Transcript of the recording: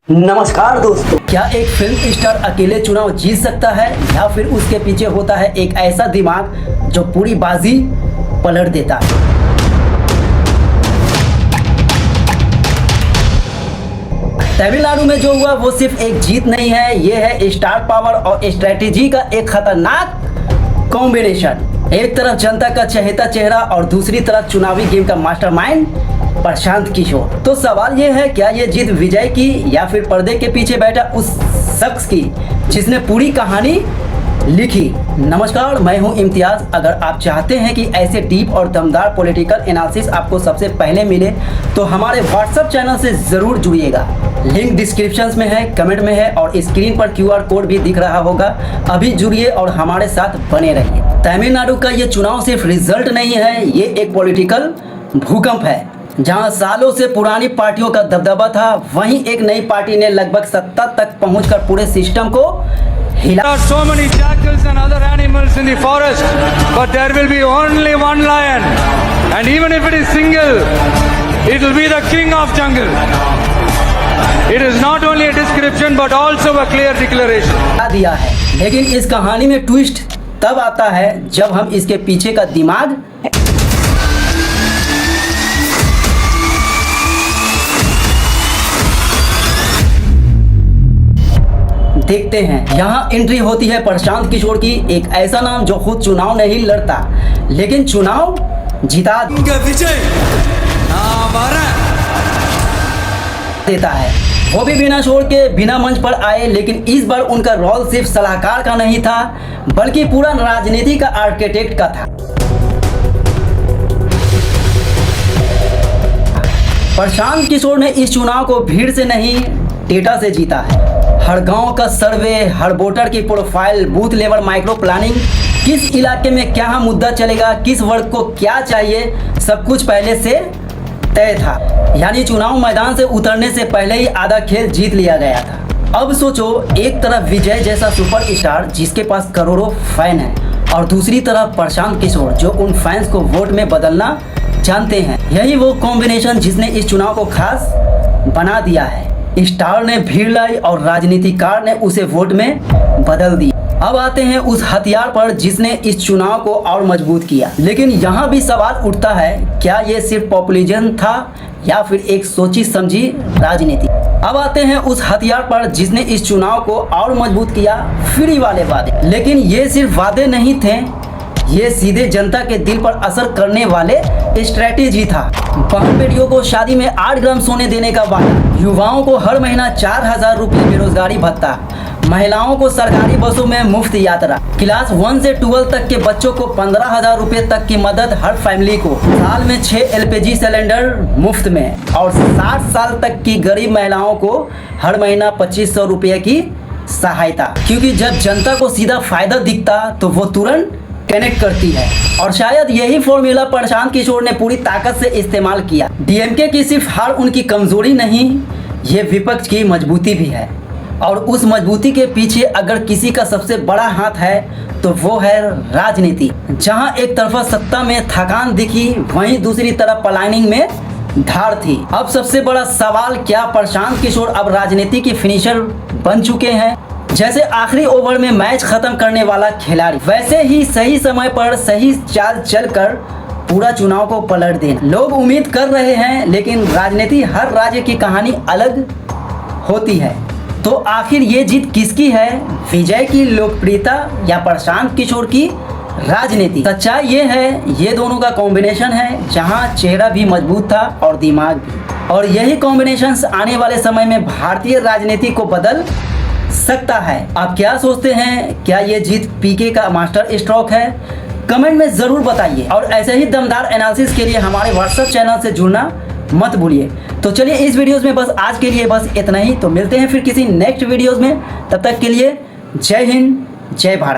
नमस्कार दोस्तों, क्या एक फिल्म स्टार अकेले चुनाव जीत सकता है या फिर उसके पीछे होता है एक ऐसा दिमाग जो पूरी बाजी पलट देता है। तमिलनाडु में जो हुआ वो सिर्फ एक जीत नहीं है, ये है स्टार पावर और स्ट्रेटेजी का एक खतरनाक कॉम्बिनेशन। एक तरफ जनता का चहेता चेहरा और दूसरी तरफ चुनावी गेम का मास्टरमाइंड प्रशांत किशोर। तो सवाल ये है, क्या ये जीत विजय की या फिर पर्दे के पीछे बैठा उस शख्स की जिसने पूरी कहानी लिखी। नमस्कार, मैं हूं इम्तियाज। अगर आप चाहते हैं कि ऐसे डीप और दमदार पॉलिटिकल एनालिसिस आपको सबसे पहले मिले तो हमारे व्हाट्सएप चैनल से जरूर जुड़िएगा। लिंक डिस्क्रिप्शन में है, कमेंट में है और स्क्रीन पर QR कोड भी दिख रहा होगा। अभी जुड़िए और हमारे साथ बने रहिए। तमिलनाडु का ये चुनाव सिर्फ रिजल्ट नहीं है, ये एक पॉलिटिकल भूकंप है। जहां सालों से पुरानी पार्टियों का दबदबा था, वहीं एक नई पार्टी ने लगभग सत्ता तक पहुंचकर पूरे सिस्टम को हिला। There are so many jackals and other animals in the forest, but there will be only one lion, and even if it is single, it will be the king of jungle. It is not only a description but also a clear declaration. दिया है, लेकिन इस कहानी में twist तब आता है जब हम इसके पीछे का दिमाग देखते हैं। यहाँ एंट्री होती है प्रशांत किशोर की, एक ऐसा नाम जो खुद चुनाव नहीं लड़ता लेकिन चुनाव जिता देता है। वो भी बिना शोर के, बिना मंच पर आए। लेकिन इस बार उनका रोल सिर्फ सलाहकार का नहीं था बल्कि पूरा राजनीति का आर्किटेक्ट का था। प्रशांत किशोर ने इस चुनाव को भीड़ से नहीं, डेटा से जीता है। हर गांव का सर्वे, हर वोटर की profile, booth level micro planning, किस इलाके में क्या मुद्दा चलेगा, किस वर्ग को क्या चाहिए, सब कुछ पहले से तय था। यानी चुनाव मैदान से उतरने से पहले ही आधा खेल जीत लिया गया था। अब सोचो, एक तरफ विजय जैसा सुपरस्टार जिसके पास करोड़ों फैन हैं और दूसरी तरफ प्रशांत किशोर जो उन फैंस को वोट में बदलना जानते हैं। यही वो कॉम्बिनेशन जिसने इस चुनाव को खास बना दिया है। स्टार ने भीड़ लाई और राजनीतिकार ने उसे वोट में बदल दी। अब आते हैं उस हथियार पर जिसने इस चुनाव को और मजबूत किया। लेकिन यहाँ भी सवाल उठता है, क्या ये सिर्फ पॉपुलिज्म था या फिर एक सोची समझी राजनीति। अब आते हैं उस हथियार पर जिसने इस चुनाव को और मजबूत किया, फ्री वाले वादे। लेकिन ये सिर्फ वादे नहीं थे, ये सीधे जनता के दिल पर असर करने वाले स्ट्रेटेजी था। बहन बेटियों को शादी में 8 ग्राम सोने देने का वादा, युवाओं को हर महीना 4000 रुपये बेरोजगारी भत्ता, महिलाओं को सरकारी बसों में मुफ्त यात्रा, क्लास 1 से 12 तक के बच्चों को 15,000 रुपये तक की मदद हर फैमिली को, साल में 6 LPG सिलेंडर मुफ्त में और 60 साल तक की गरीब महिलाओं को हर महीना 2500 रुपये की सहायता। क्योंकि जब जनता को सीधा फायदा दिखता तो वो तुरंत कनेक्ट करती है। और शायद यही फॉर्मूला प्रशांत किशोर ने पूरी ताकत से इस्तेमाल किया। DMK की सिर्फ हार उनकी कमजोरी नहीं, ये विपक्ष की मजबूती भी है। और उस मजबूती के पीछे अगर किसी का सबसे बड़ा हाथ है तो वो है राजनीति। जहां एक तरफा सत्ता में थकान दिखी, वहीं दूसरी तरफ प्लानिंग में धार थी। अब सबसे बड़ा सवाल, क्या प्रशांत किशोर अब राजनीति की फिनिशर बन चुके हैं? जैसे आखिरी ओवर में मैच खत्म करने वाला खिलाड़ी, वैसे ही सही समय पर सही चाल चलकर पूरा चुनाव को पलट देना। लोग उम्मीद कर रहे हैं, लेकिन राजनीति हर राज्य की कहानी अलग होती है। तो आखिर ये जीत किसकी है, विजय की लोकप्रियता या प्रशांत किशोर की राजनीति? सच्चाई ये है, ये दोनों का कॉम्बिनेशन है, जहां चेहरा भी मजबूत था और दिमाग भी। और यही कॉम्बिनेशन आने वाले समय में भारतीय राजनीति को बदल सकता है। आप क्या सोचते हैं, क्या ये जीत PK का मास्टर स्ट्रोक है? कमेंट में जरूर बताइए। और ऐसे ही दमदार एनालिसिस के लिए हमारे व्हाट्सएप चैनल से जुड़ना मत भूलिए। तो चलिए, इस वीडियोस में बस आज के लिए बस इतना ही। तो मिलते हैं फिर किसी नेक्स्ट वीडियोस में। तब तक के लिए जय हिंद, जय भारत।